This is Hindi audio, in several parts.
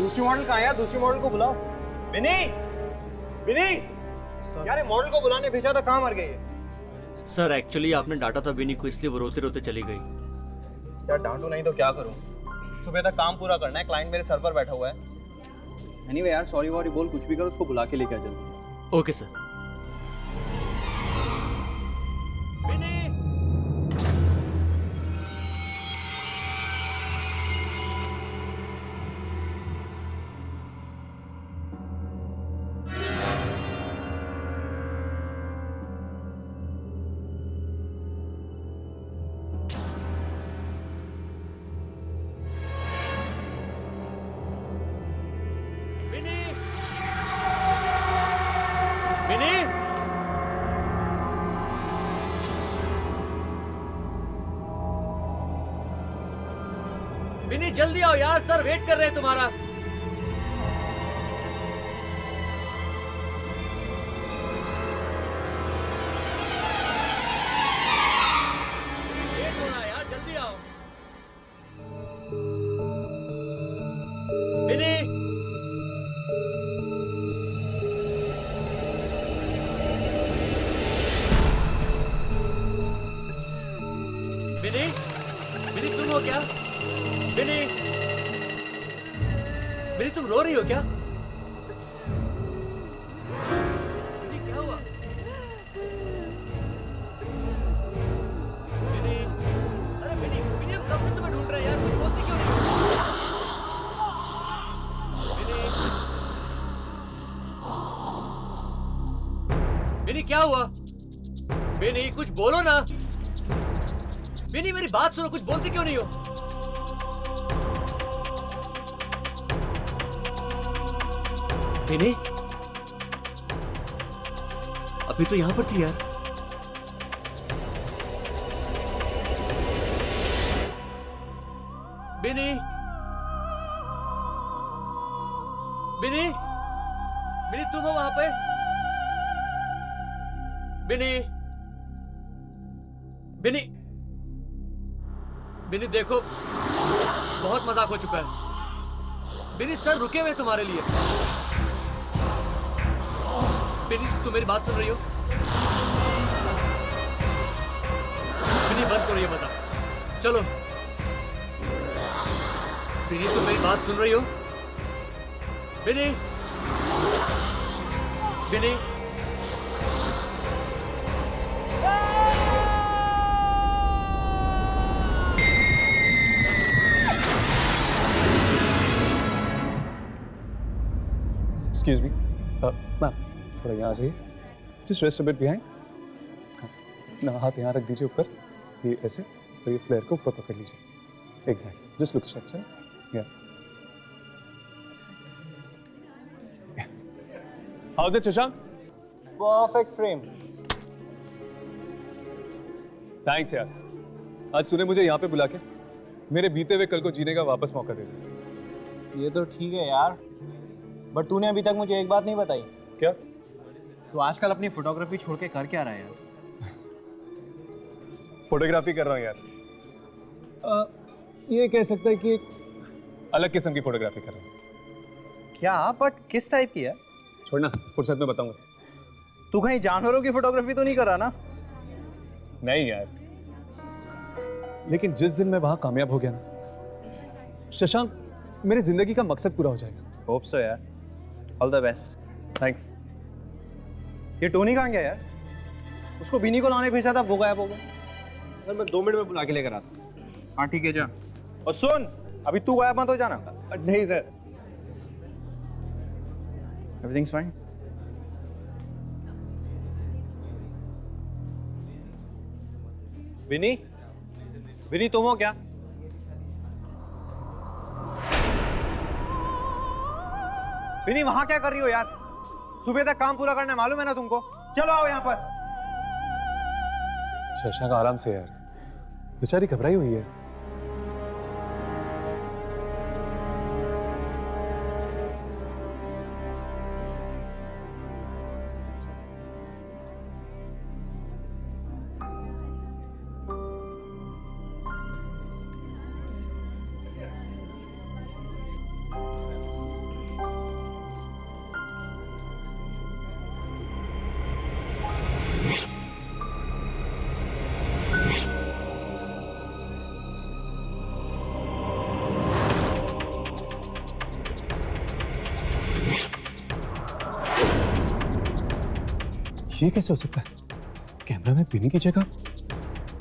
दूसरी मॉडल कहाँ है यार? दूसरी मॉडल को बुलाओ। विनी, विनी यार, ये मॉडल को बुलाने भेजा था, कहाँ मर गई है? सर एक्चुअली आपने डांटा था बिनी को, इसलिए वो रोते रोते चली गई। यार डांटू नहीं तो क्या करूँ? सुबह तक काम पूरा करना है, क्लाइंट मेरे सर पर बैठा हुआ है। एनीवे यार, सॉरी वॉरी बोल, कुछ भी कर, उसको बुला के लेके आ जल्दी। Okay sir. विनी जल्दी आओ यार, सर वेट कर रहे हैं तुम्हारा। वेट हो रहा है यार, जल्दी आओ। विनी, विनी, विनी तुम हो क्या? विनी, विनी तुम रो रही हो क्या? विनी क्या हुआ? विनी, अरे विनी, विनी हम कब से तुम्हें ढूंढ रहे हैं यार, तुम बोलती क्यों नहीं? विनी, विनी क्या हुआ? विनी कुछ बोलो ना। विनी मेरी बात सुनो, कुछ बोलती क्यों नहीं हो? विनी, अभी तो यहां पर थी यार। विनी, विनी, विनी तुम हो वहां पे? विनी, विनी, विनी देखो, बहुत मजाक हो चुका है। विनी सर रुके हुए तुम्हारे लिए। विनी तुम मेरी बात सुन रही हो? विनी बंद करो ये मजाक, चलो। विनी तुम मेरी बात सुन रही हो? विनी, विनी, एक्सक्यूज मी मैम, थोड़ा यहाँ आ जाइए। Just rest a bit behind. हाँ, हाथ यहाँ रख दीजिए ऊपर, ये ऐसे, और ये फ्लेयर को ऊपर पकड़ लीजिए। Exact, just look straight sir. या how is it Shashank? Perfect frame. Thanks यार, आज तूने मुझे यहाँ पे बुला के मेरे बीते हुए कल को जीने का वापस मौका दे दिया। ये तो ठीक है यार, बट तूने अभी तक मुझे एक बात नहीं बताई। क्या? तू आजकल अपनी फोटोग्राफी छोड़ के कर क्या रहा है यार? फोटोग्राफी कर रहा हूँ यार। ये कह सकता है कि एक अलग किस्म की फोटोग्राफी कर रहा हूँ। क्या? बट किस टाइप की है? छोड़ना, फुर्सत में बताऊंगा। तू कहीं जानवरों की फोटोग्राफी तो नहीं कर रहा ना? नहीं यार, लेकिन जिस दिन मैं वहां कामयाब हो गया ना शशांक, मेरी जिंदगी का मकसद पूरा हो जाएगा। होप सो यार, ऑल द बेस्ट। थैंक्स। ये टोनी कहाँ गया यार? उसको बिनी को लाने भेजा था, वो गायब हो गया। सर मैं 2 मिनट में बुला के लेकर आता हूँ। हाँ ठीक है, जा। और सुन, अभी तू गायब मत हो जाना। नहीं sir. Everything's fine? Vinny, Vinny तुम हो क्या? विनी वहां क्या कर रही हो यार? सुबह तक काम पूरा करना है, मालूम है ना तुमको? चलो आओ यहाँ पर। शशांक आराम से यार, बेचारी घबराई हुई है। ये कैसे हो सकता है? कैमरा में बिनी की जगह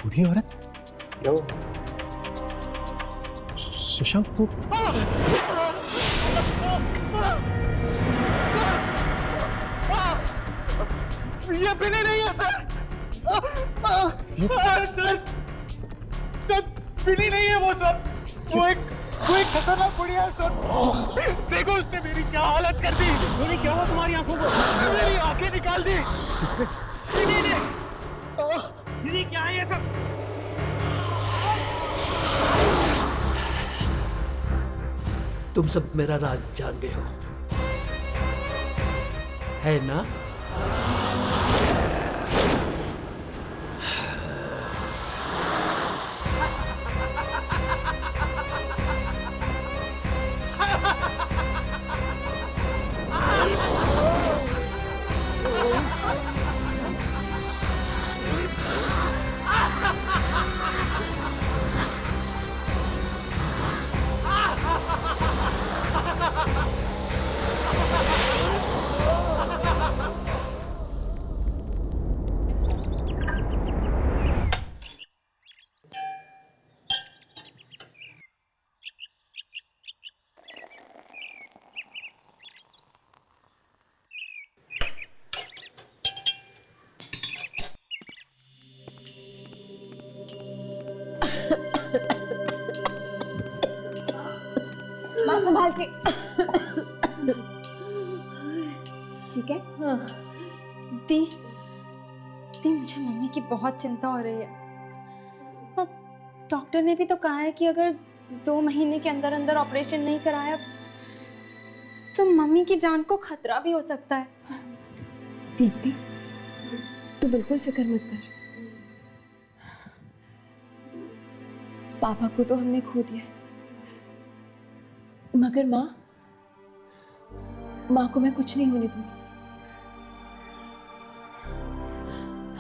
बूढ़ी औरत? क्या हुआ? शशांक को ये बिनी नहीं है सर। सर सर बिनी नहीं है वो सर। वो एक खतरनाक बुढ़िया है सर। देखो उसने मेरी क्या हालत कर दी। बोले क्या हुआ तुम्हारी आंखों को? मेरी आंखें निकाल दी। बिनी ने बिनी क्या है ये सब? तुम सब मेरा राज जान गए हो, है ना? माँ संभाल के। ठीक है? हाँ। दी मुझे मम्मी की बहुत चिंता हो रही है और डॉक्टर ने भी तो कहा है कि अगर 2 महीने के अंदर अंदर ऑपरेशन नहीं कराया तो मम्मी की जान को खतरा भी हो सकता है। दीप्ति, तू बिल्कुल फिक्र मत कर। पापा को तो हमने खो दिया है, मगर माँ को मैं कुछ नहीं होने दूंगी।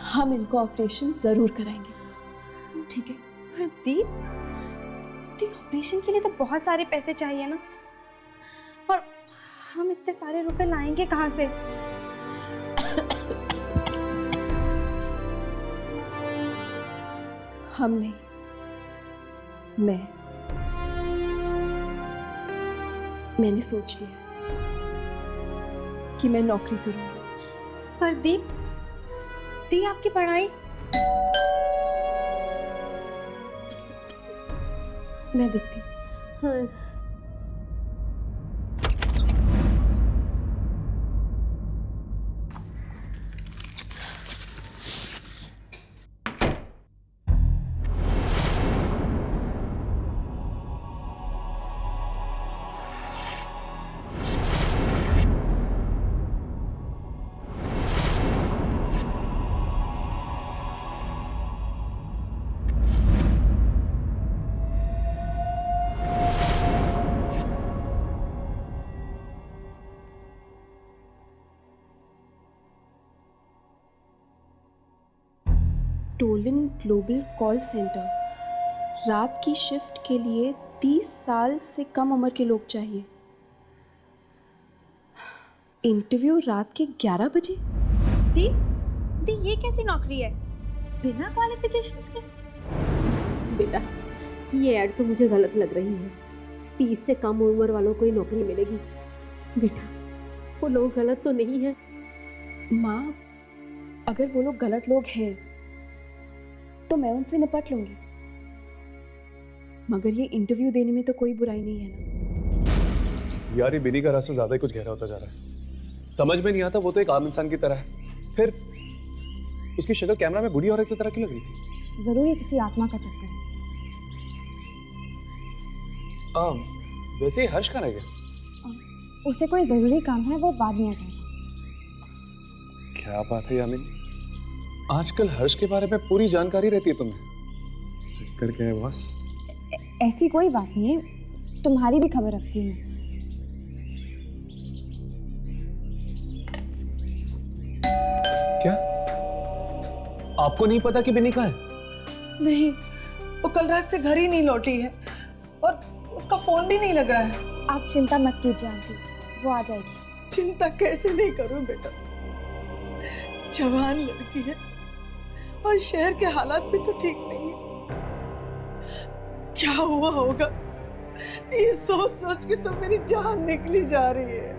हम इनको ऑपरेशन जरूर कराएंगे, ठीक है? पर दी ऑपरेशन के लिए तो बहुत सारे पैसे चाहिए ना, और हम इतने सारे रुपए लाएंगे कहाँ से? हम नहीं, मैंने सोच लिया कि मैं नौकरी करूंगी। पर दी आपकी पढ़ाई? मैं देखती हूँ। हाँ। टोलन ग्लोबल कॉल सेंटर, रात की शिफ्ट के लिए 30 साल से कम उम्र के लोग चाहिए। इंटरव्यू रात के 11 बजे। दी ये कैसी नौकरी है बिना क्वालिफिकेशंस के? बेटा, ये ऐड तो मुझे गलत लग रही है। 30 से कम उम्र वालों को ही नौकरी मिलेगी। बेटा, वो लोग गलत तो नहीं है? माँ, अगर वो लोग गलत लोग हैं तो मैं उनसे निपट लूंगी, मगर ये इंटरव्यू देने में तो कोई बुराई नहीं है ना। यार ये बिनी का रास्ता ज्यादा ही कुछ गहरा होता जा रहा है। समझ में नहीं आता, वो तो एक आम इंसान की तरह है, फिर उसकी शक्ल कैमरा में बूढ़ी औरत की तरह क्यों लग रही थी? जरूर ये किसी आत्मा का चक्कर है। वैसे ही हर्ष कहाँ रह गया? उसे कोई जरूरी काम है, वो बाद में आ जाएगा। क्या बात है यामिनी, आजकल हर्ष के बारे में पूरी जानकारी रहती है तुम्हें। चक्कर क्या है बॉस? ऐसी कोई बात नहीं है, तुम्हारी भी खबर रखती हूँ मैं। क्या आपको नहीं पता कि बिनी कहाँ है? नहीं, वो कल रात से घर ही नहीं लौटी है और उसका फोन भी नहीं लग रहा है। आप चिंता मत कीजिए आंटी, वो आ जाएगी। चिंता कैसे नहीं करूं बेटा, जवान लड़की है और शहर के हालात भी तो ठीक नहीं है। क्या हुआ होगा, ये सोच सोच के तो मेरी जान निकली जा रही है।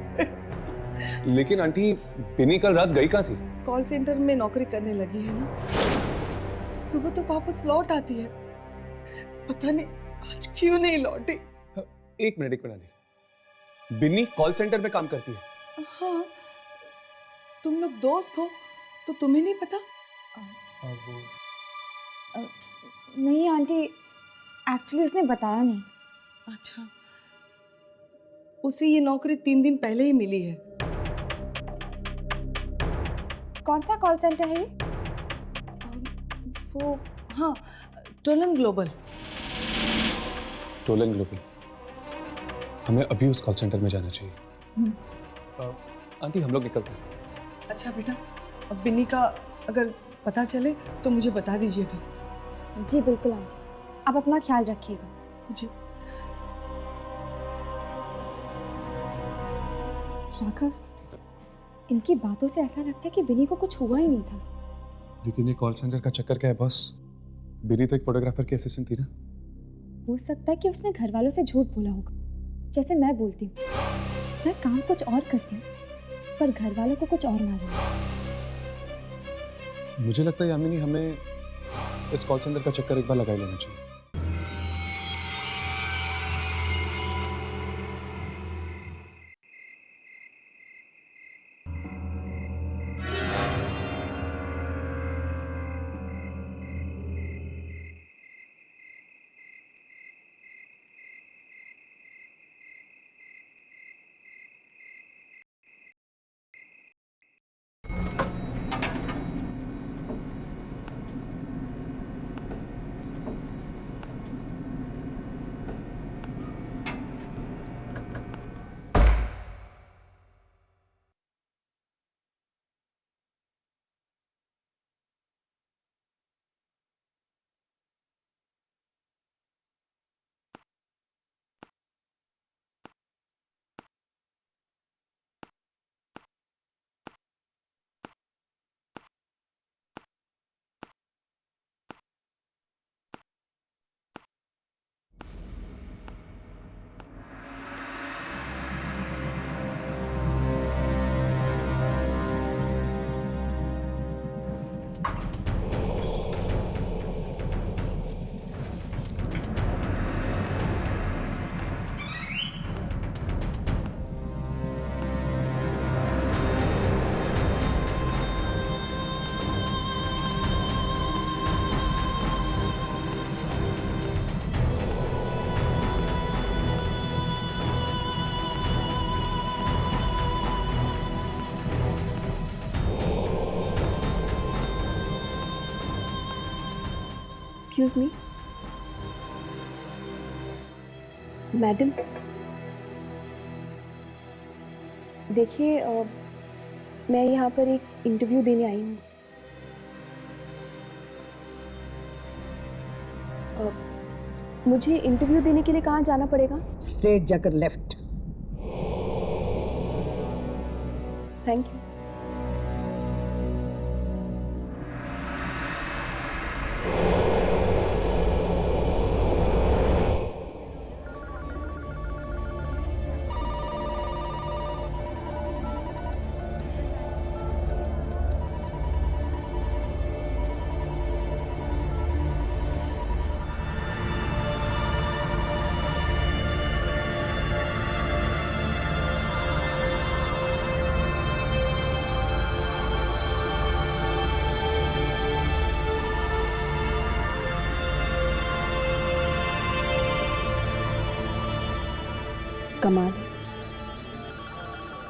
लेकिन आंटी, बिनी कल रात गई कहाँ थी? कॉल सेंटर में नौकरी करने लगी है ना, सुबह तो वापस लौट आती है। पता नहीं आज क्यों नहीं लौटी। एक मिनट आंटी, बिनी कॉल सेंटर में काम करती है? हाँ, तुम लोग दोस्त हो तो तुम्हें नहीं पता? नहीं आंटी, एक्चुअली उसने बताया नहीं। अच्छा, उसे ये नौकरी 3 दिन पहले ही मिली है। कौन सा कॉल सेंटर है ये? वो हाँ, टोलन ग्लोबल। Tollens global. हमें अभी उस कॉल सेंटर में जाना चाहिए। आंटी, हम लोग निकलते हैं। अच्छा बेटा, अब बिन्नी का अगर पता चले तो मुझे बता दीजिएगा। जी बिल्कुल आंटी, आप अपना ख्याल रखिएगा। जी। राघव, इनकी बातों से ऐसा लगता है कि बिनी को कुछ हुआ ही नहीं था। लेकिन ये कॉल सेंटर का चक्कर क्या है बॉस? बिनी तो एक फोटोग्राफर की असिस्टेंट थी ना। हो सकता है कि उसने घर वालों से झूठ बोला होगा, जैसे मैं बोलती हूँ। मैं काम कुछ और करती हूँ पर घर वालों को कुछ और मालूम है। मुझे लगता है यामिनी, हमें इस कॉल सेंटर का चक्कर एक बार लगा ही लेना चाहिए। एक्सक्यूज मी मैडम, देखिए मैं यहाँ पर एक इंटरव्यू देने आई हूँ। मुझे इंटरव्यू देने के लिए कहाँ जाना पड़ेगा? स्ट्रेट जाकर लेफ्ट। Thank you. कमाल है,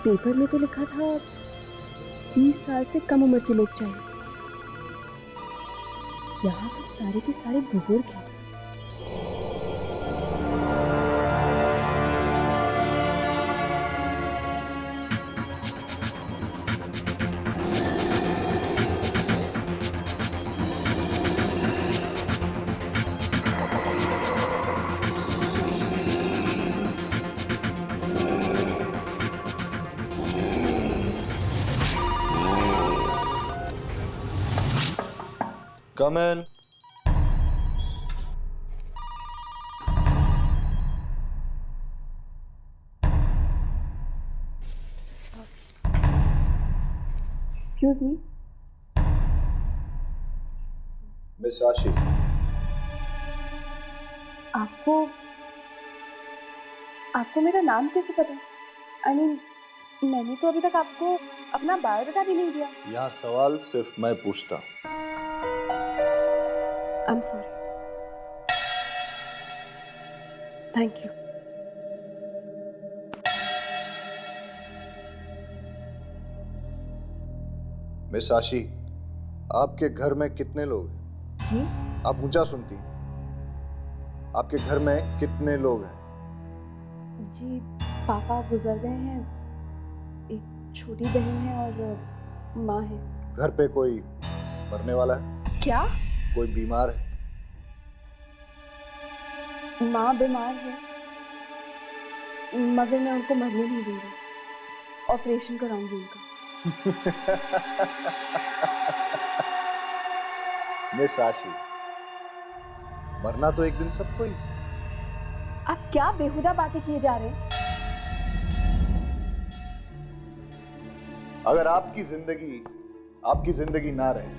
पेपर में तो लिखा था 30 साल से कम उम्र के लोग चाहिए। यहाँ तो सारे के सारे बुजुर्ग हैं। कम इन। Excuse me. मिस आशी, आपको मेरा नाम कैसे पता? आई मीन, मैंने तो अभी तक आपको अपना बायोडाटा भी नहीं दिया। यहाँ सवाल सिर्फ मैं पूछता। I am sorry. Thank you. Miss आशी, आपके घर में कितने लोग हैं? जी? आप ऊंचा सुनती। आपके घर में कितने लोग हैं? जी, पापा गुजर गए हैं, एक छोटी बहन है और माँ है। घर पे कोई मरने वाला है? क्या? कोई बीमार है? माँ बीमार है, मगर मैं उनको मरने नहीं दूंगी। ऑपरेशन कराऊंगी उनका। मिस आशी, मरना तो एक दिन सबको ही। आप क्या बेहुदा बातें किए जा रहे हैं? अगर आपकी जिंदगी ना रहे,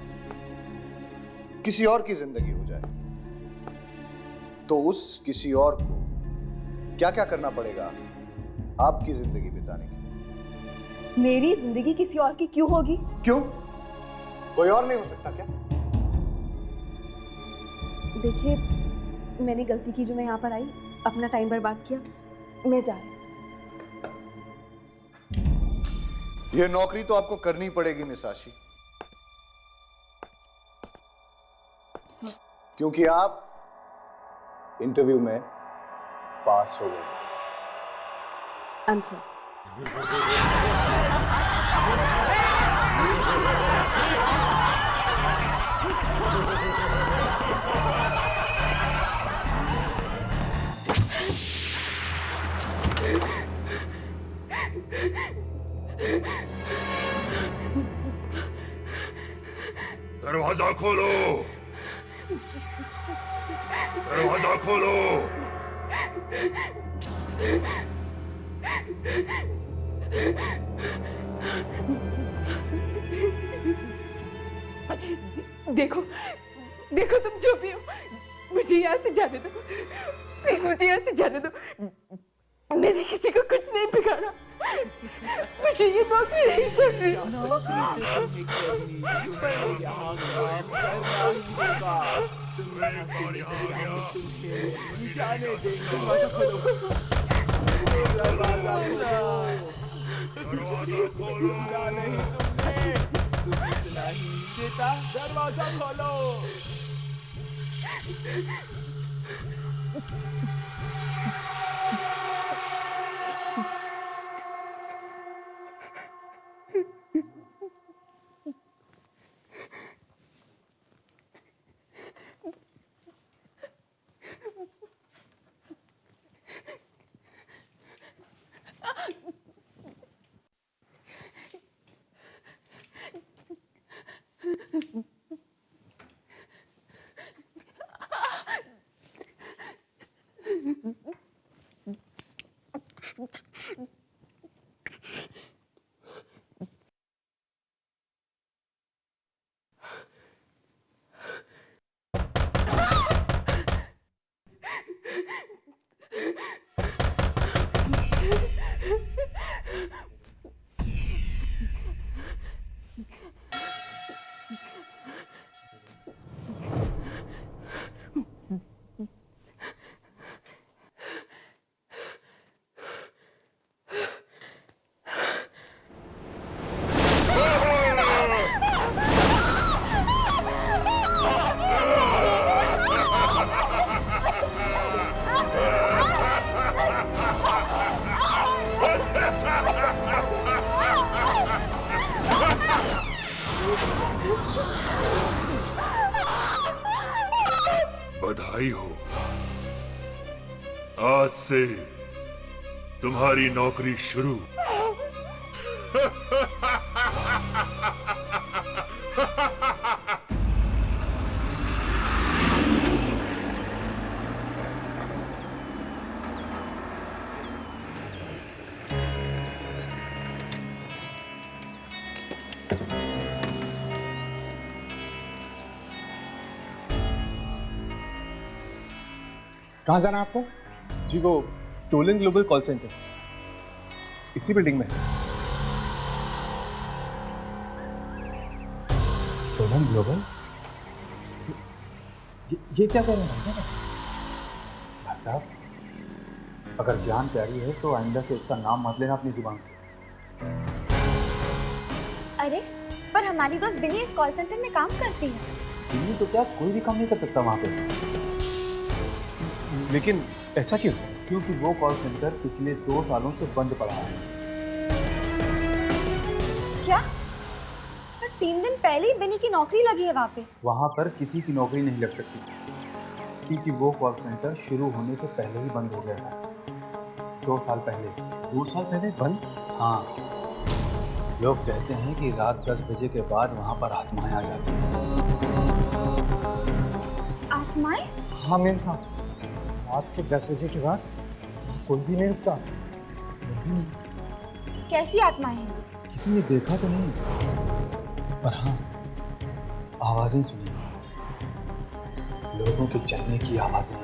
किसी और की जिंदगी हो जाए, तो उस किसी और को क्या क्या करना पड़ेगा आपकी जिंदगी बिताने के लिए? मेरी जिंदगी किसी और की क्यों होगी? क्यों? कोई और नहीं हो सकता क्या? देखिए, मैंने गलती की जो मैं यहाँ पर आई, अपना टाइम बर्बाद किया। मैं जा रही हूँ। यह नौकरी तो आपको करनी पड़ेगी मिस आशी, क्योंकि आप इंटरव्यू में पास हो गए। I am sorry. दरवाजा खोलो, दरवाजा खोलो। देखो देखो, तुम जो भी हो, मुझे यहाँ से जाने दो प्लीज, मुझे यहाँ से जाने दो। मैंने किसी को कुछ नहीं बिगाड़ा, मुझे ये नौकरी नहीं करनी। जाने दे, दरवाजा खोलो, दरवाजा खोलो। नहीं तुमने सुना ही देता, दरवाजा खोलो। बधाई हो, आज से तुम्हारी नौकरी शुरू। कहाँ जाना है आपको? जी वो टोलन ग्लोबल कॉल सेंटर इसी बिल्डिंग में है। Tollens global? ये क्या कह रहे हैं भाई साहब? अगर जान प्यारी है तो आइंदा से उसका नाम मत लेना अपनी जुबान से। अरे पर हमारी दोस्त बिनी इस कॉल सेंटर में काम करती है। बिनी तो क्या कोई भी काम नहीं कर सकता वहाँ पे। लेकिन ऐसा क्यों? क्योंकि वो कॉल सेंटर पिछले 2 सालों से बंद पड़ा है। क्या? पर 3 दिन पहले ही बिनी की नौकरी लगी है वहाँ पे। वहाँ पर किसी की नौकरी नहीं लग सकती क्योंकि वो कॉल सेंटर शुरू होने से पहले ही बंद हो गया था। 2 साल पहले। 2 साल पहले बंद? हाँ, लोग कहते हैं कि रात 10 बजे के बाद वहाँ पर आत्माएं आ जाती हैं। आत्माएं? हाँ मेम साहब, रात के 10 बजे के बाद कोई भी नहीं रुकता। नहीं। कैसी आत्माएं हैं? किसी ने देखा तो नहीं, पर हाँ आवाजें सुनी। लोगों के चलने की आवाजें,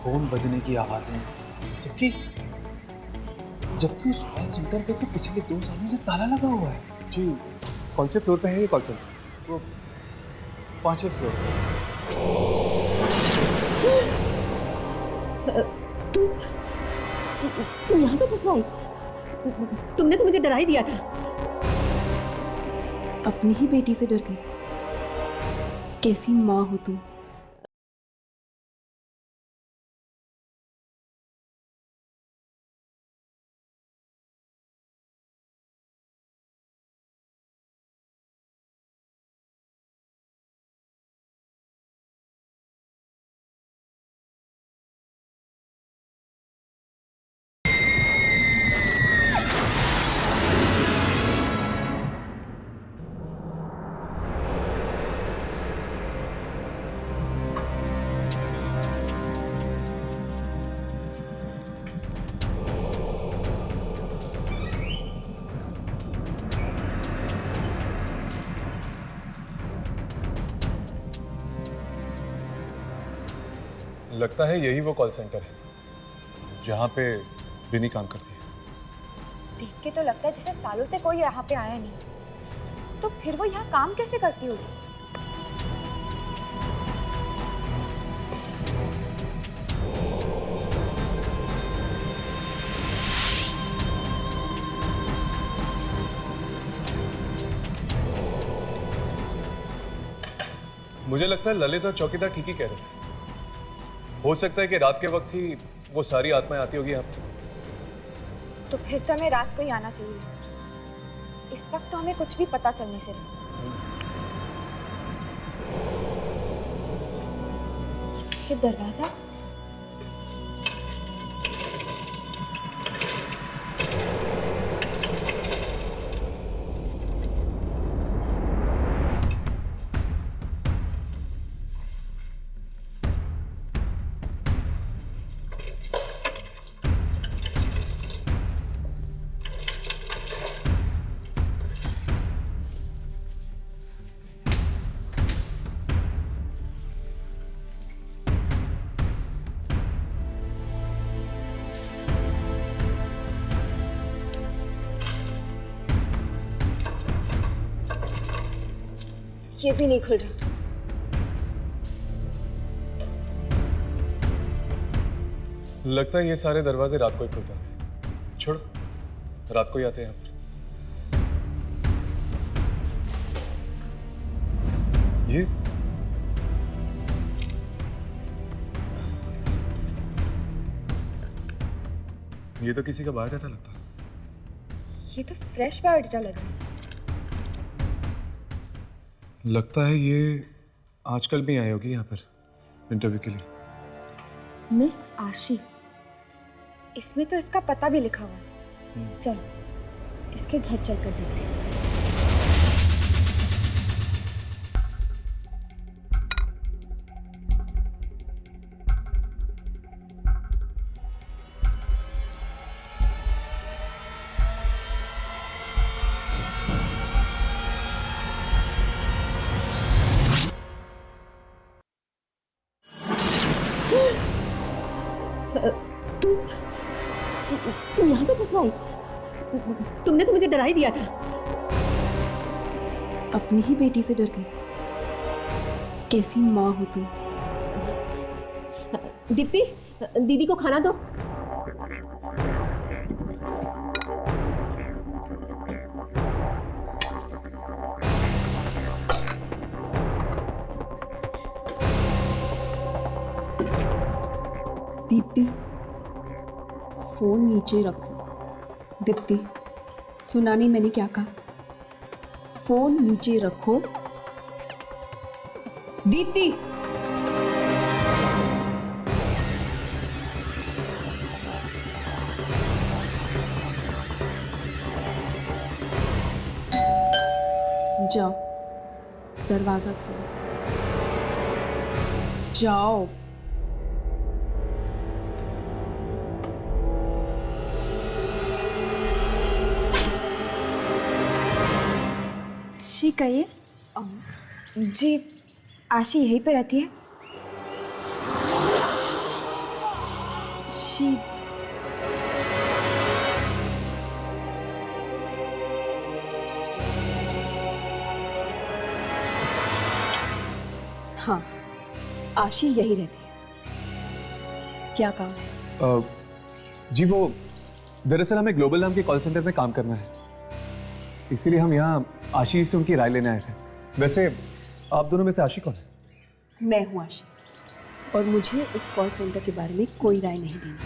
फोन बजने की आवाजें, जबकि उस कॉल सेंटर पे तो पिछले 2 सालों से ताला लगा हुआ है। जी कौन से फ्लोर पे है ये कॉल सेंटर? वो 5वें फ्लोर पे। तुम यहाँ पे कैसे आई? तुमने तो मुझे डरा ही दिया था। अपनी ही बेटी से डर गई। कैसी माँ हो तुम? लगता है यही वो कॉल सेंटर है जहाँ पे बिनी काम करती है। देख के तो लगता है जैसे सालों से कोई यहाँ पे आया नहीं। तो फिर वो यहाँ काम कैसे करती होगी? मुझे लगता है ललित और चौकीदार ठीक ही कह रहे थे। हो सकता है कि रात के वक्त ही वो सारी आत्माएं आती होगी यहाँ पे। तो फिर तो हमें रात को ही आना चाहिए। इस वक्त तो हमें कुछ भी पता चलने से रहा। ये दरवाजा ये भी नहीं खुल रहा। लगता है ये सारे दरवाजे रात को ही खुलते होंगे। छोड़, रात को ही आते हैं यहाँ पर। ये तो किसी का बायोडाटा लगता है। ये तो फ्रेश बायोडाटा लग रहा है। लगता है ये आजकल भी आई होगी यहाँ पर इंटरव्यू के लिए। मिस आशी, इसमें तो इसका पता भी लिखा हुआ है। चलो इसके घर चलकर देखते हैं। तुम यहाँ पे कैसे आई? तुमने तो मुझे डरा ही दिया था। अपनी ही बेटी से डर गई। कैसी माँ हो तुम? दीप्ति, दीदी को खाना दो। दीप्ति, फोन नीचे रखो। दीप्ति, सुना नहीं मैंने क्या कहा? फोन नीचे रखो। दीप्ति, जाओ, दरवाजा खोलो। जाओ। जी कहिए। जी आशी यहीं पे रहती है? जी हाँ, आशी यही रहती है। क्या काम? जी वो दरअसल हमें ग्लोबल नाम के कॉल सेंटर में काम करना है, इसीलिए हम यहाँ आशी से उनकी राय लेने आए थे। वैसे आप दोनों में से आशी कौन है? मैं हूँ आशी, और मुझे उस कॉल सेंटर के बारे में कोई राय नहीं देनी।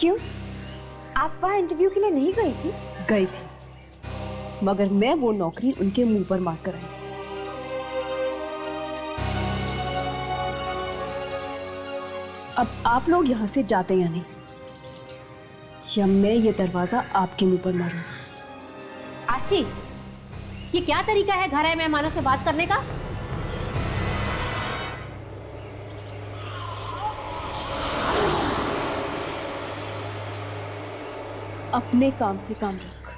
क्यों? आप वहाँ इंटरव्यू के लिए नहीं गई थी? गई थी, मगर मैं वो नौकरी उनके मुंह पर मार कर आई। अब आप लोग यहाँ से जाते या नहीं, या मैं ये दरवाजा आपके मुंह पर मारूं? आशी, ये क्या तरीका है घर आए मेहमानों से बात करने का? अपने काम से काम रख,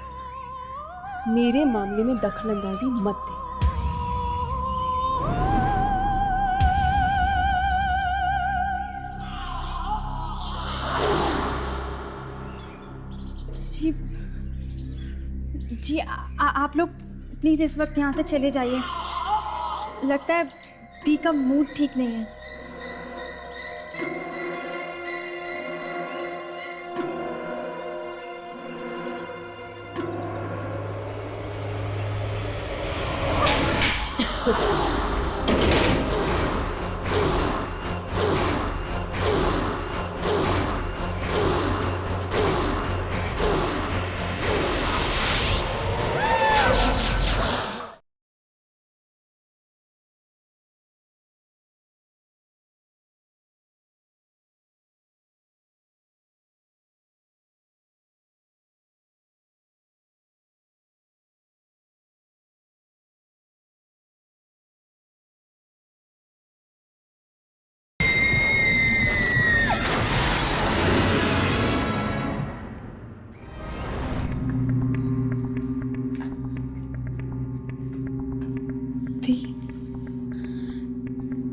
मेरे मामले में दखलंदाजी मत दे। जी जी आप लोग प्लीज इस वक्त यहाँ से चले जाइए। लगता है दी का मूड ठीक नहीं है।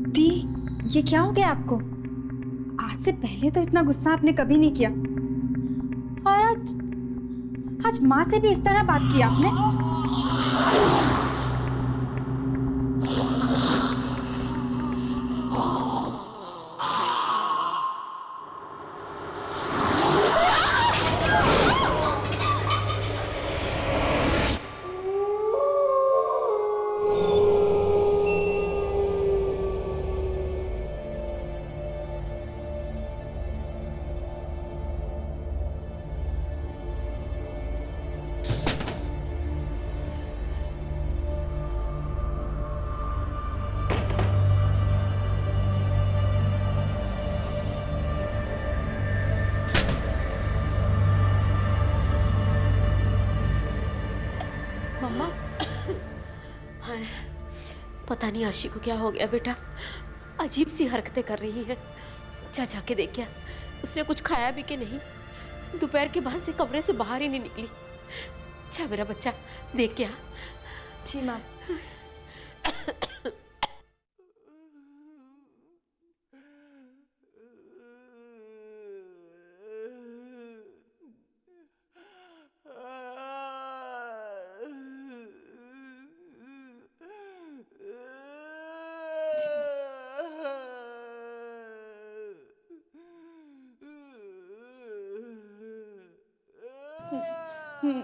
दी, ये क्या हो गया आपको? आज से पहले तो इतना गुस्सा आपने कभी नहीं किया, और आज माँ से भी इस तरह बात की आपने। मम्मा, हाय, पता नहीं आशी को क्या हो गया बेटा, अजीब सी हरकतें कर रही है। जा जाके देख क्या उसने कुछ खाया भी कि नहीं। दोपहर के बाद से कमरे से बाहर ही नहीं निकली। जा मेरा बच्चा, देख क्या। जी माँ।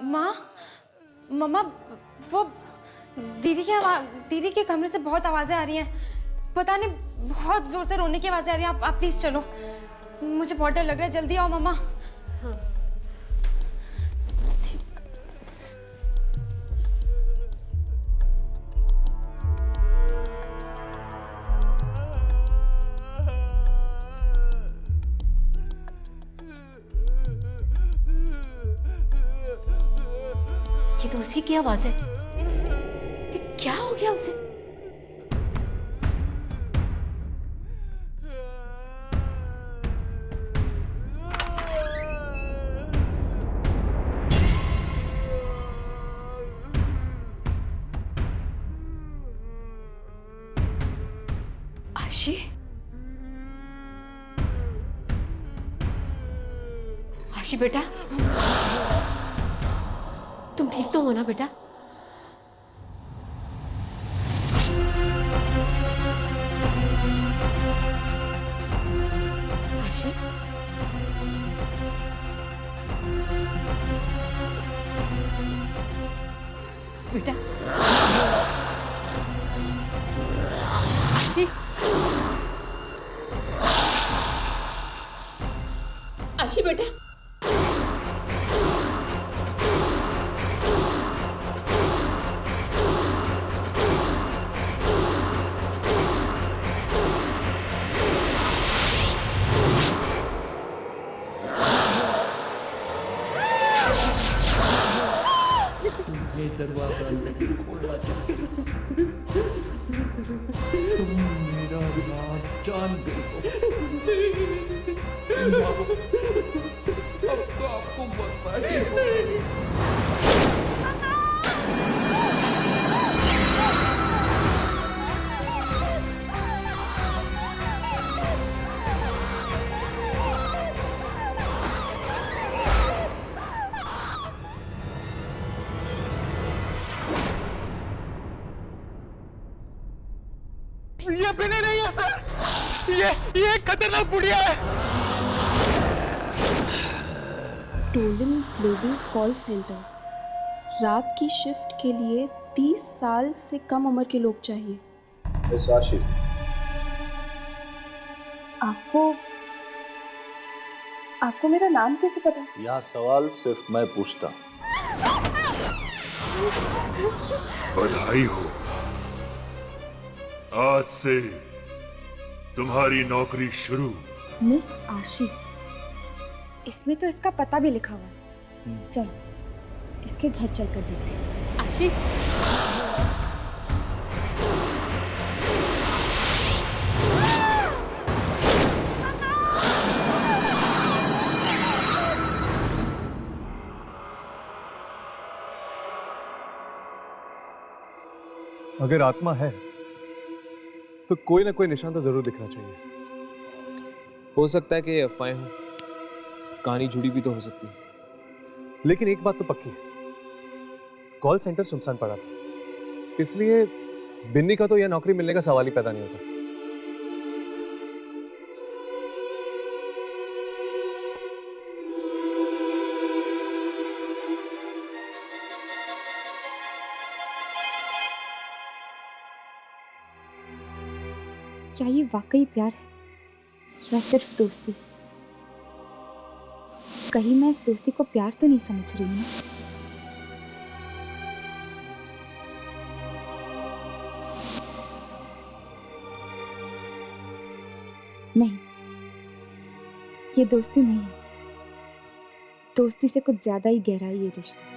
माँ, मम्मा, वो दीदी के कमरे से बहुत आवाजें आ रही हैं। पता नहीं, बहुत जोर से रोने की आवाजें आ रही हैं। आप प्लीज चलो, मुझे बहुत डर लग रहा है। जल्दी आओ मम्मा। हाँ। ये तो उसी की आवाज है। ये क्या हो गया उसे? आशी, आशी बेटा, तुम ठीक तो हो ना बेटा? आशी, बेटा, आशी, आशी बेटा, ये दरवाजा नहीं खोलना चाहते। तुम मेरा राज जान गए हो। अब तो आपको बर्बादी होगी। ये बिनी नहीं है सर, ये एक खतरनाक बुढ़िया है। टोलन ग्लोबल कॉल सेंटर, रात की शिफ्ट के लिए 30 साल से कम उम्र के लोग चाहिए। मिस आशी, आपको मेरा नाम कैसे पता? यहाँ सवाल सिर्फ मैं पूछता हूँ। बधाई हो, आज से तुम्हारी नौकरी शुरू। मिस आशी, इसमें तो इसका पता भी लिखा हुआ है। चलो इसके घर चलकर देखते हैं। आशी, अगर आत्मा है तो कोई ना कोई निशान तो जरूर दिखना चाहिए। हो सकता है कि अफवाहें हो, कहानी जुड़ी भी तो हो सकती है। लेकिन एक बात तो पक्की है, कॉल सेंटर सुनसान पड़ा था, इसलिए बिन्नी का तो यह नौकरी मिलने का सवाल ही पैदा नहीं होता। क्या ये वाकई प्यार है या सिर्फ दोस्ती? कहीं मैं इस दोस्ती को प्यार तो नहीं समझ रही हूँ? नहीं, ये दोस्ती नहीं है। दोस्ती से कुछ ज्यादा ही गहरा है ये रिश्ता।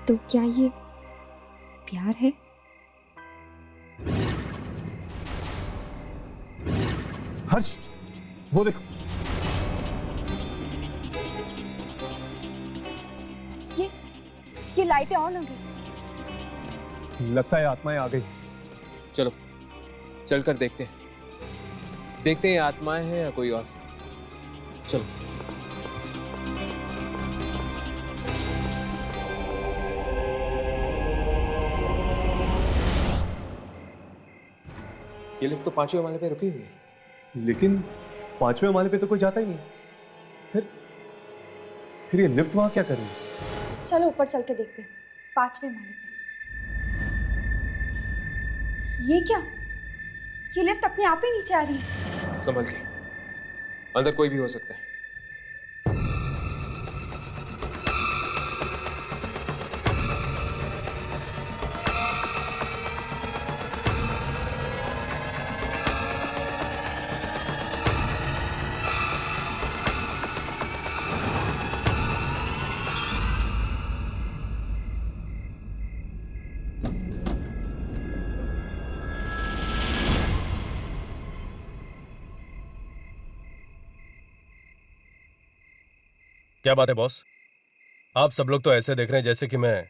तो क्या ये प्यार है? हर्ष, वो देखो। ये लाइटें ऑन हो गई। लगता है आत्माएं आ गई। चलो चलकर देखते हैं ये आत्माएं हैं या कोई और। चलो। ये लिफ्ट तो 5वें माले पे रुकी हुई है। लेकिन 5वें माले पे तो कोई जाता ही नहीं। फिर ये लिफ्ट वहां क्या कर रही है? चलो ऊपर चल के देखते हैं, 5वें माले पे। ये क्या? ये लिफ्ट अपने आप ही नीचे आ रही है। संभल के, अंदर कोई भी हो सकता है। क्या बात है बॉस? आप सब लोग तो ऐसे देख रहे हैं जैसे कि मैं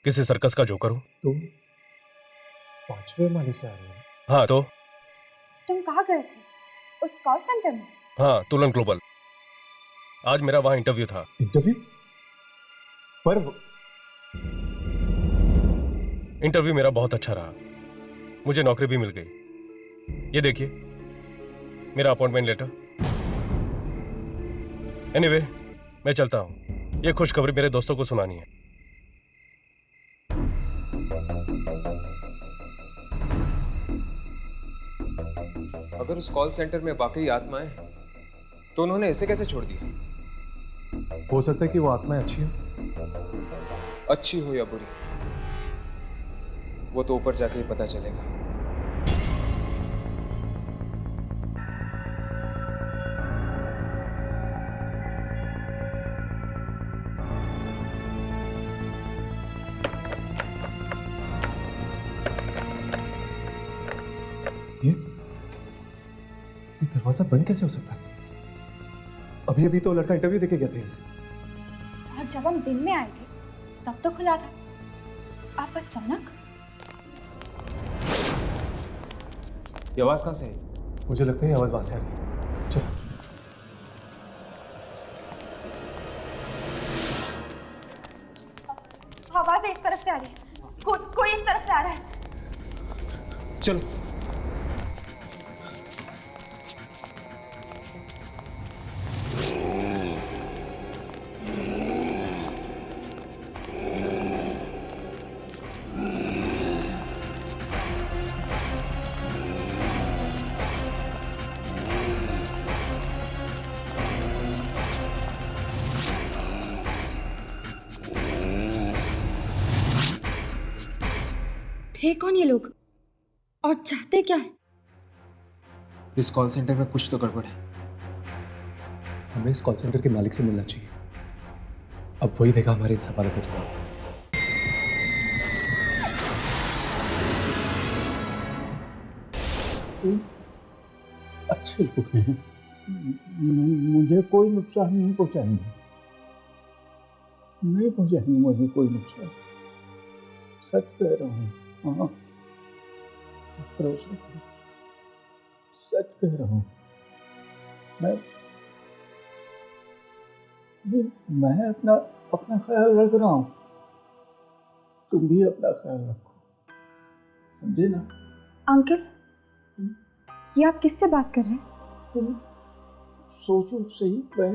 किसी सर्कस का जोकर हूं। तुम 5वें माले से आ रहे हो? हाँ तो तुम कहाँ गए थे? उस कॉल सेंटर में? हाँ, तुलन ग्लोबल। आज मेरा वहां इंटरव्यू था। इंटरव्यू? पर इंटरव्यू मेरा बहुत अच्छा रहा, मुझे नौकरी भी मिल गई। ये देखिए मेरा अपॉइंटमेंट लेटर। एनीवे, मैं चलता हूं, ये खुशखबरी मेरे दोस्तों को सुनानी है। अगर उस कॉल सेंटर में वाकई आत्माएं हैं, तो उन्होंने इसे कैसे छोड़ दिया? हो सकता है कि वो आत्माएं अच्छी हो। अच्छी हो या बुरी, वो तो ऊपर जाके ही पता चलेगा। ये दरवाजा बंद कैसे हो सकता है? अभी अभी तो लड़का इंटरव्यू देके गया था इसे। और जब हम दिन में आए थे तब तो खुला था। आप अचानक? ये आवाज कहां से आई? मुझे लगता है ये आवाज वहां से आ रही है। चलो। आवाज इस तरफ से आ रही है। कोई इस तरफ से आ रहा है। चलो। थे कौन ये लोग और चाहते क्या है? इस कॉल सेंटर में कुछ तो गड़बड़ है। हमें इस कॉल सेंटर के मालिक से मिलना चाहिए। अब वही देगा हमारे इन सवालों का जवाब। अच्छे लोग हैं, मुझे कोई नुकसान नहीं पहुंचाएंगे, नहीं पहुंचाएंगे मुझे कोई नुकसान। सच कह रहा हूँ। हाँ, भरोसा करो, सच कह रहा हूँ। मैं अपना ख्याल रख रहा हूँ, तुम भी अपना ख्याल रखो, समझे ना? अंकल, ये आप किससे बात कर रहे हैं? तुम सोचो सही, मैं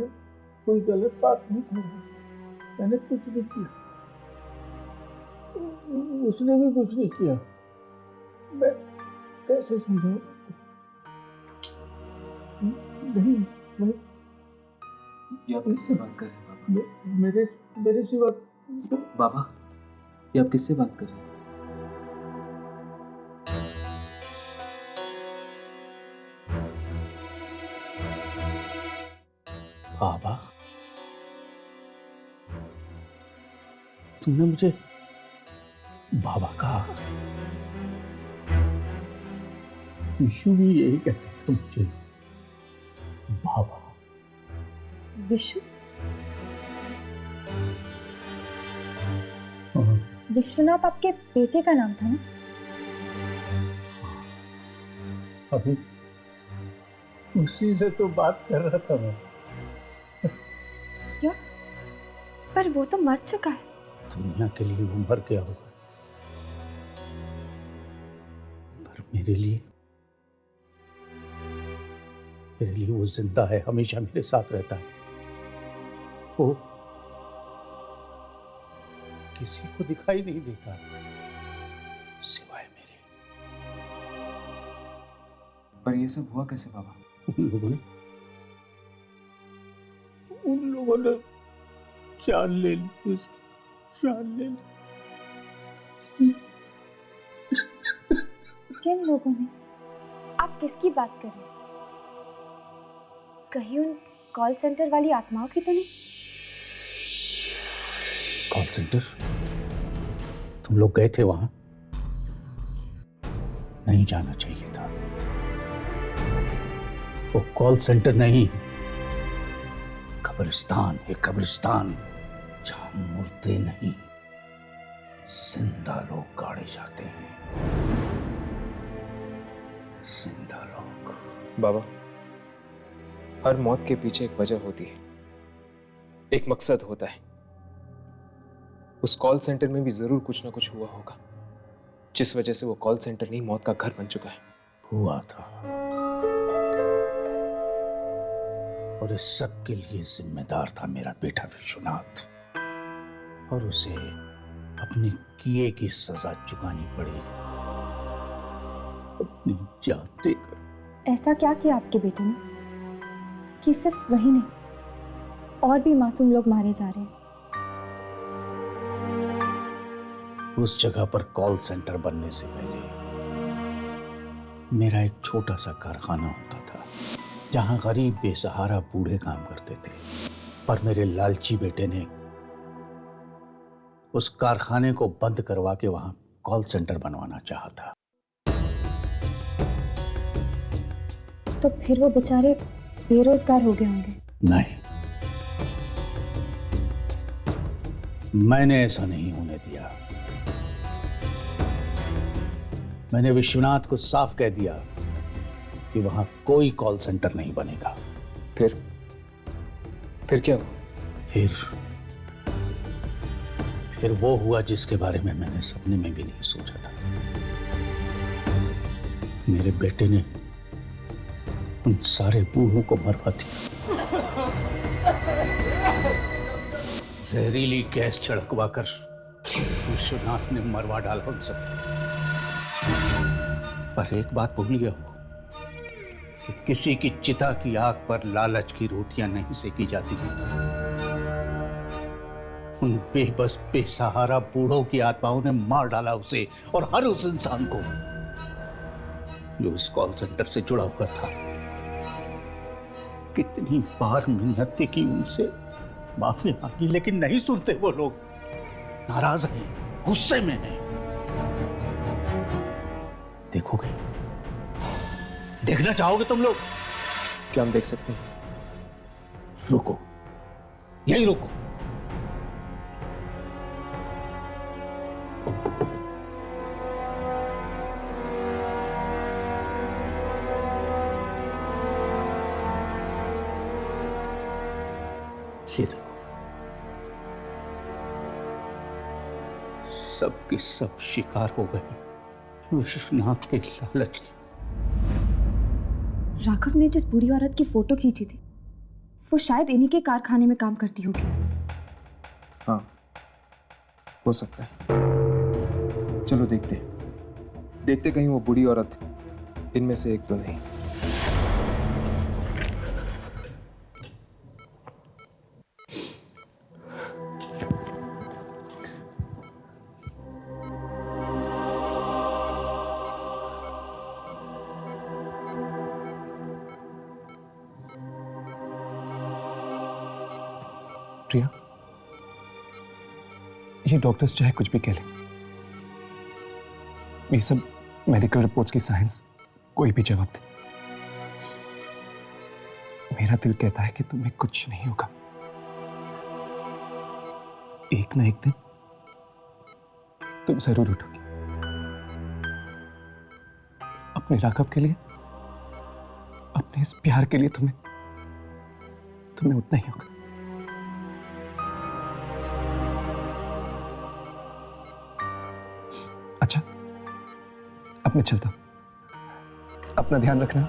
कोई गलत बात नहीं कर रहा, मैंने कुछ नहीं किया, उसने भी कुछ नहीं किया। मैं कैसे समझाऊं? नहीं, मैं ये आप किससे बात कर रहे हैं बाबा? मेरे सिवा बाबा, ये आप किससे बात कर रहे हैं? बाबा, तुमने मुझे बाबा कहा। विशु भी यही कहता था मुझे, बाबा। विशु? हाँ। विश्वनाथ आपके बेटे का नाम था ना? अभी उसी से तो बात कर रहा था मैं। क्या? पर वो तो मर चुका है। दुनिया के लिए वो मर गया होगा, पर मेरे लिए मेरे लिए वो जिंदा है, हमेशा मेरे साथ रहता है। वो किसी को दिखाई नहीं देता सिवाय मेरे। पर ये सब हुआ कैसे बाबा? उन लोगों ने जान ले ली, उसकी जान ले ली। किन लोगों ने? आप किसकी बात कर रहे हैं? कहीं उन कॉल सेंटर वाली आत्माओं की तो नहीं? Call centre? तुम लोग गए थे वहां? नहीं जाना चाहिए था। वो कॉल सेंटर नहीं, कब्रिस्तान है, कब्रिस्तान, जहां मुर्दे नहीं जिंदा लोग गाड़े जाते हैं। जिंदा लोग। बाबा, हर मौत के पीछे एक वजह होती है, एक मकसद होता है। उस कॉल सेंटर में भी जरूर कुछ ना कुछ हुआ होगा, जिस वजह से वो कॉल सेंटर नहीं मौत का घर बन चुका है। हुआ था, और इस सब के लिए जिम्मेदार था मेरा बेटा विश्वनाथ, और उसे अपने किए की सजा चुकानी पड़ी, अपनी जान देकर। ऐसा क्या किया आपके बेटे ने कि सिर्फ वही नहीं, और भी मासूम लोग मारे जा रहे हैं? उस जगह पर कॉल सेंटर बनने से पहले मेरा एक छोटा सा कारखाना होता था, जहां गरीब बेसहारा बूढ़े काम करते थे। पर मेरे लालची बेटे ने उस कारखाने को बंद करवा के वहां कॉल सेंटर बनवाना चाहा था। तो फिर वो बेचारे बेरोजगार हो गए होंगे। नहीं, मैंने ऐसा नहीं होने दिया। मैंने विश्वनाथ को साफ कह दिया कि वहां कोई कॉल सेंटर नहीं बनेगा। फिर क्या हुआ? फिर वो हुआ जिसके बारे में मैंने सपने में भी नहीं सोचा था। मेरे बेटे ने उन सारे बूढ़ों को मरवा दिया, जहरीली गैस छिड़कवा कर विश्वनाथ ने मरवा डाला उन सब। पर एक बात भूल गया वो कि किसी की चिता की आग पर लालच की रोटियां नहीं सेकी जाती। उन बेबस बेसहारा बूढ़ों की आत्माओं ने मार डाला उसे, और हर उस इंसान को जो इस कॉल सेंटर से जुड़ा हुआ था। कितनी बार मिन्नतें की उनसे, माफी मांगी, लेकिन नहीं सुनते वो लोग। नाराज हैं, गुस्से में हैं। देखोगे? देखना चाहोगे तुम लोग? क्या हम देख सकते हैं? रुको, यही रुको। ये देखो, सब की सब शिकार हो गए विश्वनाथ के लालच की। राघव ने जिस बूढ़ी औरत की फोटो खींची थी, वो शायद इन्हीं के कारखाने में काम करती होगी। हाँ, हो सकता है। चलो देखते कहीं वो बूढ़ी औरत इनमें से एक तो नहीं। प्रिया, ये डॉक्टर्स चाहे कुछ भी कह लें, ये सब मेडिकल रिपोर्ट्स की साइंस कोई भी जवाब दे, मेरा दिल कहता है कि तुम्हें कुछ नहीं होगा। एक ना एक दिन तुम जरूर उठोगी। अपने राघव के लिए, अपने इस प्यार के लिए तुम्हें उठना ही होगा। अच्छा, अब मैं चलता हूं। अपना ध्यान रखना।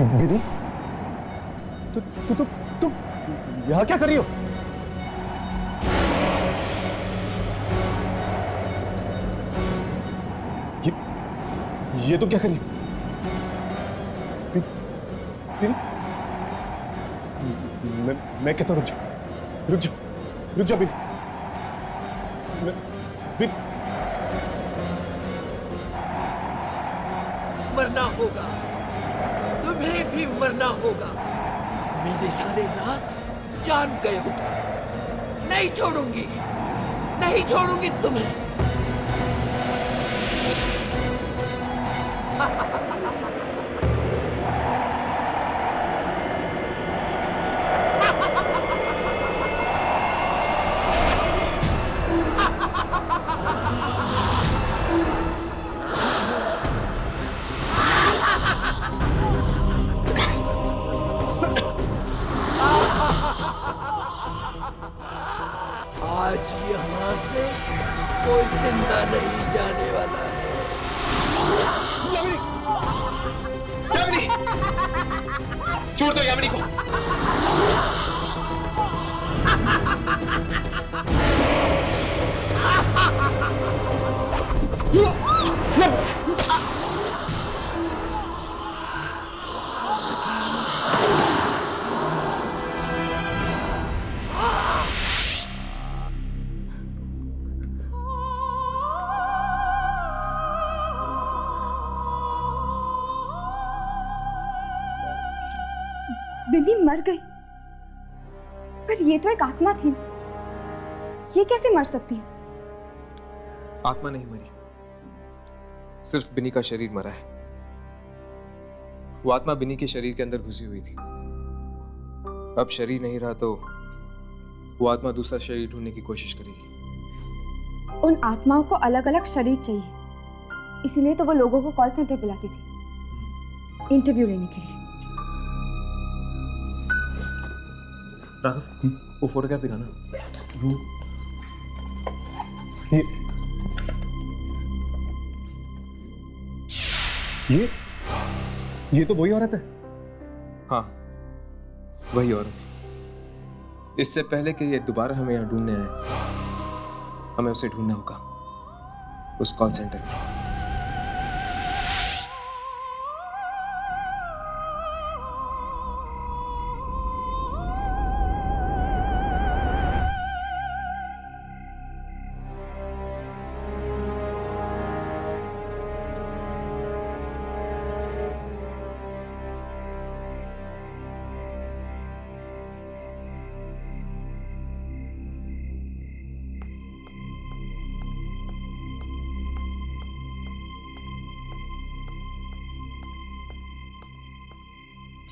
बिनी, तू यहाँ क्या कर रही हो? ये तो क्या कर रही हो? बिनी, मैं कहता हूँ रुक जा बिनी। मरना होगा, तुम्हें भी मरना होगा। मेरे सारे राज जान गए हो तुम। नहीं छोड़ूंगी तुम्हें। आज यहाँ से कोई जिंदा नहीं जाने वाला है। यामिनी! छोड़ दो यामिनी को। बिनी मर गई, पर ये तो एक आत्मा थी, ये कैसे मर सकती है? आत्मा नहीं मरी, सिर्फ बिनी का शरीर मरा है। वो आत्मा बिनी के शरीर के अंदर घुसी हुई थी। अब शरीर नहीं रहा तो वो आत्मा दूसरा शरीर ढूंढने की कोशिश करेगी। उन आत्माओं को अलग अलग शरीर चाहिए, इसीलिए तो वो लोगों को कॉल सेंटर बुलाती थी इंटरव्यू लेने के लिए। राघव, वो फोटोग्राफ दिखाना। ये तो वही औरत है। हाँ, वही औरत। इससे पहले कि ये दोबारा हमें यहाँ ढूंढने आए, हमें उसे ढूंढना होगा उस कॉल सेंटर में।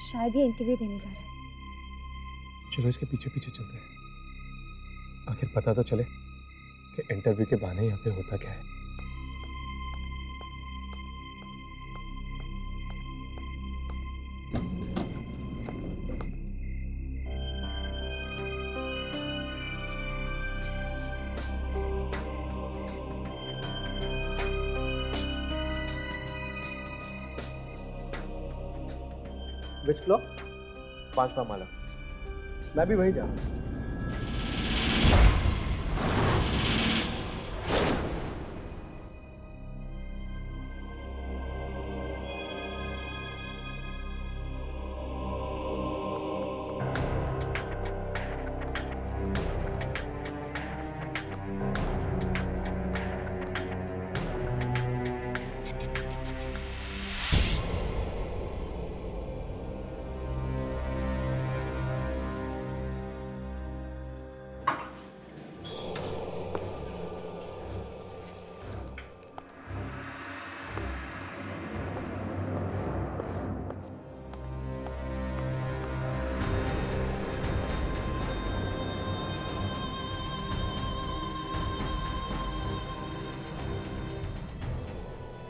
शायद ये इंटरव्यू देने जा रहा है। चलो इसके पीछे पीछे चलते हैं, आखिर पता तो चले कि इंटरव्यू के बहाने यहाँ पे होता क्या है। Which floor? 5वां माला। मैं भी वहीं जा रहा हूँ।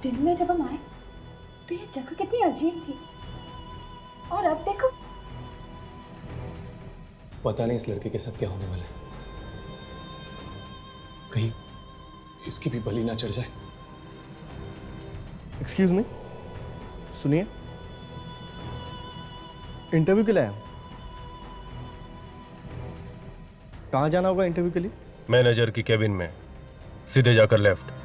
दिन में जब हम आए तो ये जगह कितनी अजीब थी, और अब देखो। पता नहीं इस लड़के के साथ क्या होने वाला है, कहीं इसकी भी बलि ना चढ़ जाए। एक्सक्यूज मी, सुनिए। इंटरव्यू के लिए आया हूँ। कहाँ जाना होगा इंटरव्यू के लिए? मैनेजर की केबिन में, सीधे जाकर लेफ्ट।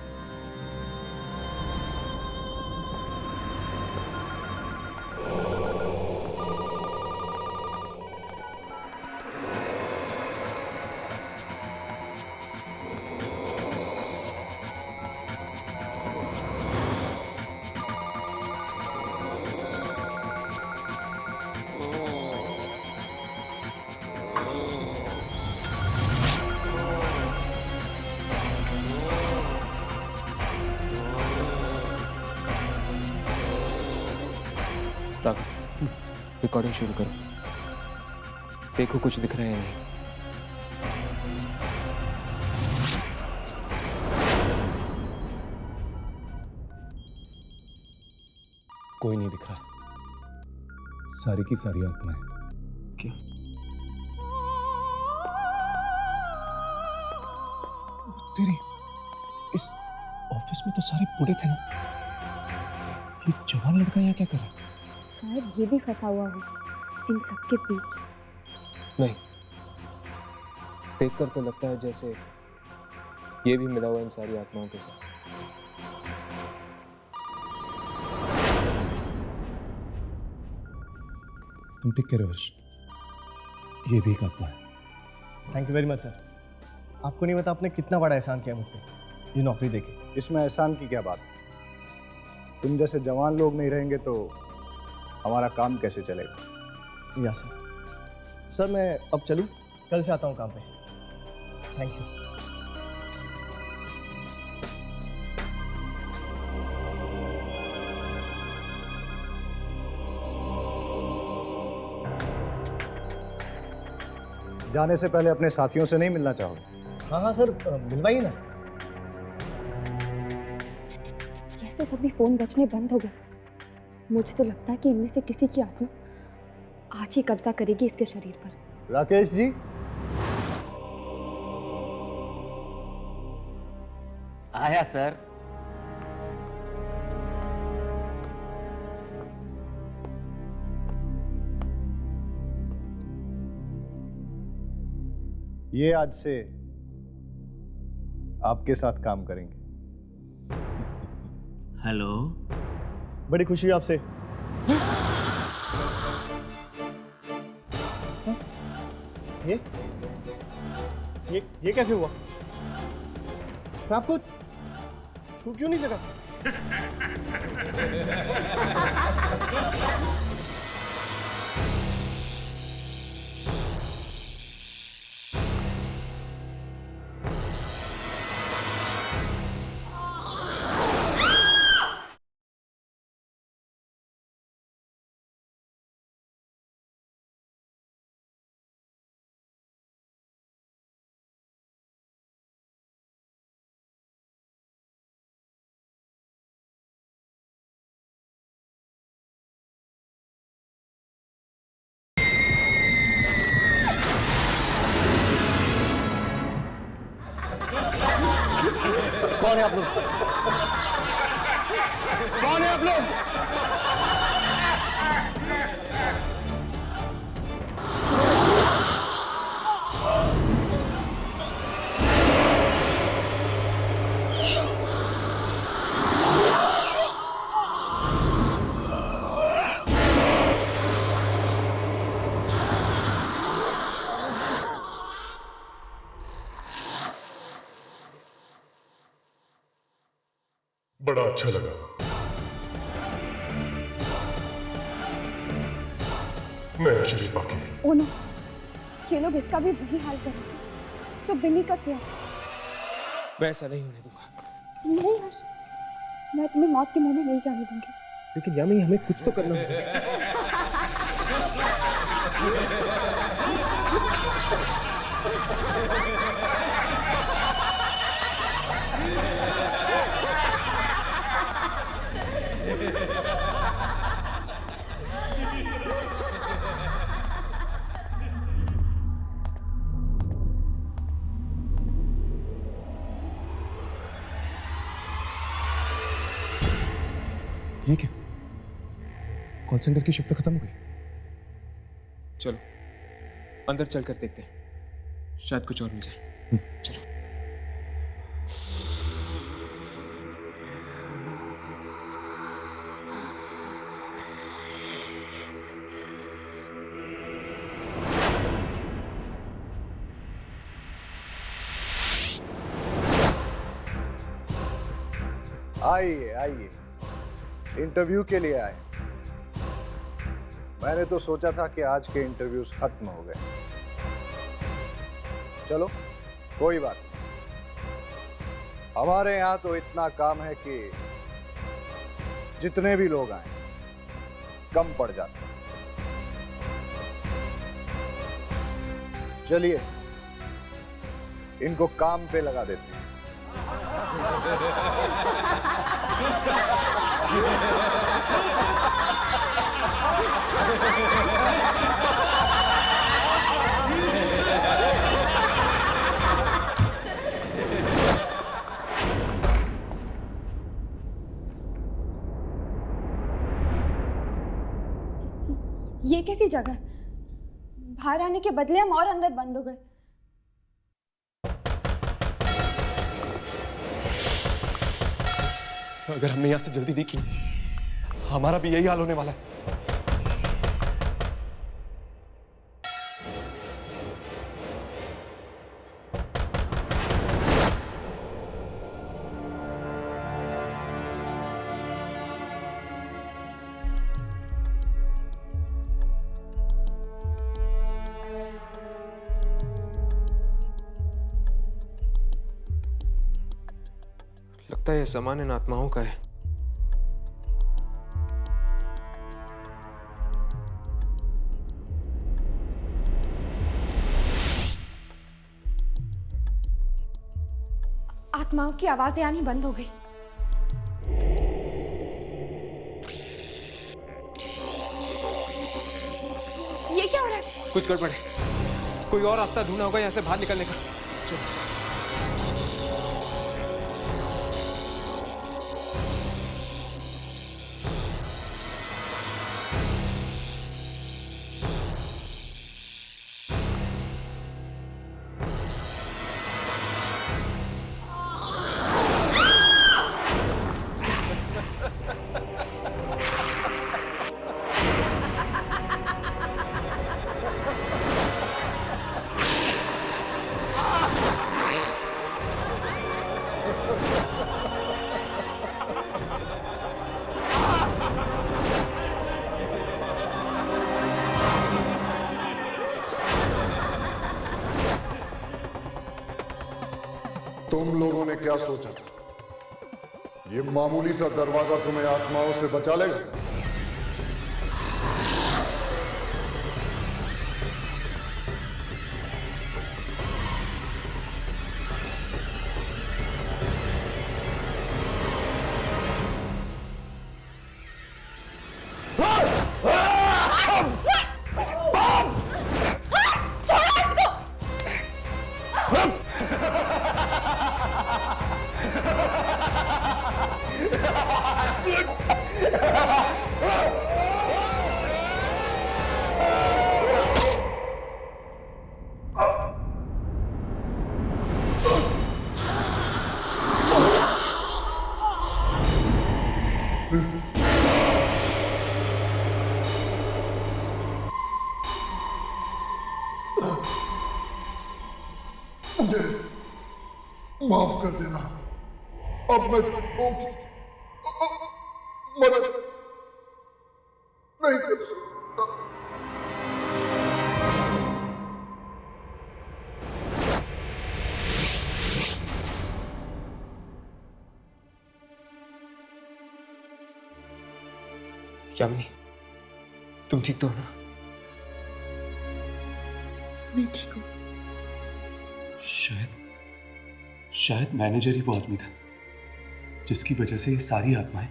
रिकॉर्डिंग शुरू करो। देखो कुछ दिख रहा है या नहीं। कोई नहीं दिख रहा। सारी की सारी आत्माएं। क्या? तेरी इस ऑफिस में तो सारे बूढ़े थे ना। ये जवान लड़का यहाँ क्या कर रहा है? शायद ये भी फंसा हुआ हो इन सबके बीच। नहीं, देखकर तो लगता है जैसे ये भी मिला हुआ इन सारी आत्माओं के साथ। तुम ठीक कह रहे हो हर्ष, ये भी एक आत्मा है। Thank you very much sir. आपको नहीं पता आपने कितना बड़ा एहसान किया मुझ पे ये नौकरी देके। इसमें एहसान की क्या बात? तुम जैसे जवान लोग नहीं रहेंगे तो हमारा काम कैसे चलेगा? या सर। सर मैं अब चलूँ, कल से आता हूँ काम पे। Thank you. जाने से पहले अपने साथियों से नहीं मिलना चाहोगे? हाँ हाँ सर, मिलवाइए ना। कैसे सभी फोन बजने बंद हो गए। मुझे तो लगता है कि इनमें से किसी की आत्मा आज ही कब्जा करेगी इसके शरीर पर। राकेश जी, आया सर। ये आज से आपके साथ काम करेंगे। हेलो, बड़ी खुशी है आपसे। ये कैसे हुआ? मैं आपको छू क्यों नहीं सका? कौन है आप लोग? कौन है आप लोग? बड़ा अच्छा लगा। मैं शरीफ बाकी। ओ नो, ये लोग इसका भी वही हाल करेंगे जो बिन्नी का किया। वैसा नहीं होने दूंगा। नहीं हर्ष, मैं तुम्हें मौत के मुंह में नहीं जाने दूंगी। लेकिन यामी हमें कुछ तो करना होगा। ये क्या? कॉल सेंटर की शिफ्ट खत्म हो गई? चलो अंदर चलकर देखते हैं, शायद कुछ और मिल जाए। चलो। आइए आइए, इंटरव्यू के लिए आए। मैंने तो सोचा था कि आज के इंटरव्यूज खत्म हो गए। चलो कोई बात नहीं, हमारे यहां तो इतना काम है कि जितने भी लोग आए कम पड़ जाते। चलिए इनको काम पे लगा देते हैं। ये कैसी जगह? बाहर आने के बदले हम और अंदर बंद हो गए। अगर हमने यहां से जल्दी नहीं की, हमारा भी यही हाल होने वाला है। लगता है यह सामान इन आत्माओं का है। आत्माओं की आवाजें आनी बंद हो गई। ये क्या हो रहा है? कुछ गड़बड़ है, कोई और रास्ता ढूंढना होगा यहाँ से बाहर निकलने का। चलो। तुम लोगों ने क्या सोचा था? ये मामूली सा दरवाजा तुम्हें आत्माओं से बचा लेगा? मुझे माफ कर देना, अब मैं तुमको मदद नहीं कर सकता। यामिनी, तुम ठीक तो हो ना? मैं ठीक हूँ। शायद मैनेजर ही वो आदमी था जिसकी वजह से ये सारी आत्माएं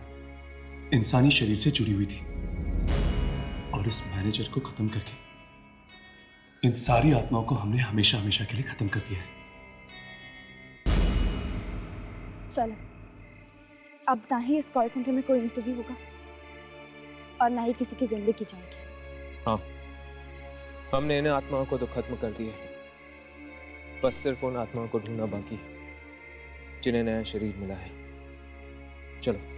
इंसानी शरीर से जुड़ी हुई थी, और इस मैनेजर को खत्म करके इन सारी आत्माओं को हमने हमेशा हमेशा के लिए खत्म कर दिया है। चलो, अब ना ही इस कॉल सेंटर में कोई इंटरव्यू होगा और ना ही किसी की जिंदगी जाएगी। हाँ, हमने इन आत्माओं को तो खत्म कर दिया है, बस सिर्फ उन आत्माओं को ढूंढना बाकी है जिन्हें नया शरीर मिला है। चलो।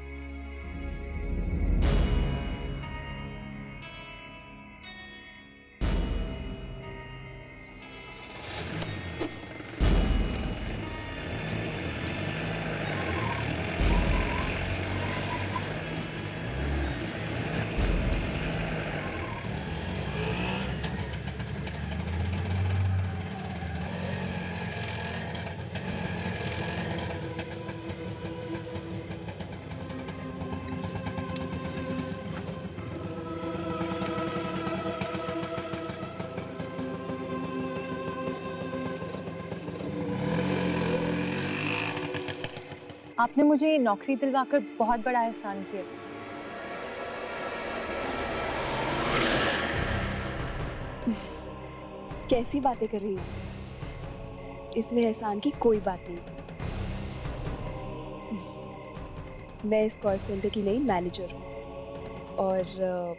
आपने मुझे ये नौकरी दिलवाकर बहुत बड़ा एहसान किया। कैसी बातें कर रही हो? इसमें एहसान की कोई बात नहीं। मैं इस कॉल सेंटर की नई मैनेजर हूँ और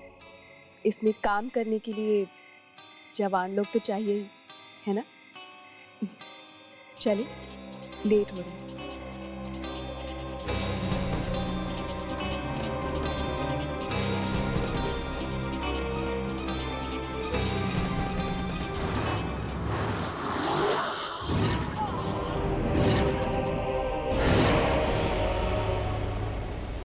इसमें काम करने के लिए जवान लोग तो चाहिए ही, है ना? चलिए, लेट हो रहा है।